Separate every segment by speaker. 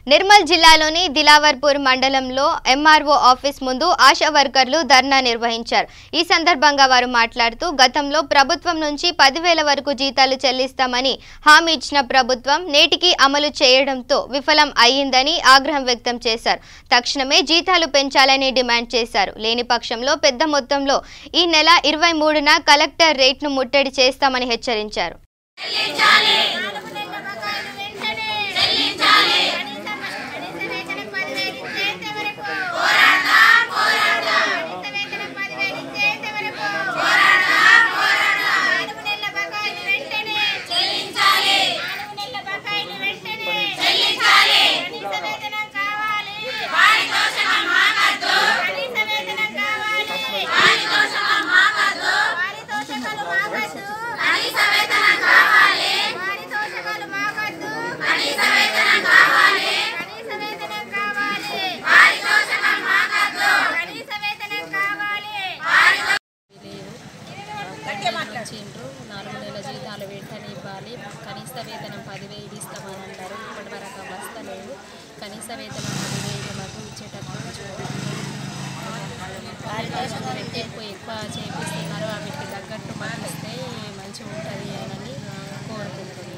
Speaker 1: నిర్మల్ జిల్లాలోని దిలావర్పూర్ మండలంలో MRO office ముందు ఆశా వర్కర్లు ధర్నా నిర్వహించారు। ఈ సందర్భంగా వారు మాట్లాడుతూ గతంలో ప్రభుత్వం నుంచి 10,000 వరకు జీతాలు చెల్లిస్తామని హామీ ఇచ్చిన ప్రభుత్వం నేటికి అమలు చేయడంతో విఫలం అయ్యిందని ఆగ్రహం వ్యక్తం చేశారు। తక్షణమే జీతాలు పెంచాలని డిమాండ్ చేశారు। లేని పక్షంలో పెద్ద మొత్తంలో ఈ నెల 23న కలెక్టర్ రేట్ను ముట్టడి చేస్తామని హెచ్చరించారు।
Speaker 2: నాలుగు నెలల జీతాలు వెంటనే ఇవ్వాలి। కనీస వేతనం 10,000 ఇస్తామని అంటారు। ఇప్పటివరకు వస్తలేదు। కనీస వేతనం 10,000 మాకు ఇచ్చేటప్పుడు చూడాలి। ఎక్కువ చేపిస్తున్నారు, వాటికి తగ్గట్టు మాకు ఇస్తే మంచిగా ఉంటుంది అని కోరుకుంటున్నాను।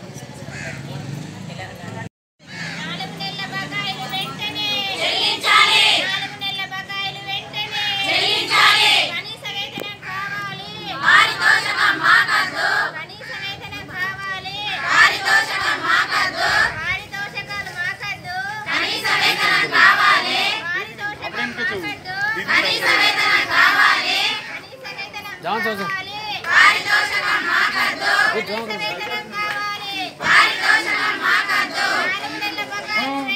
Speaker 3: जान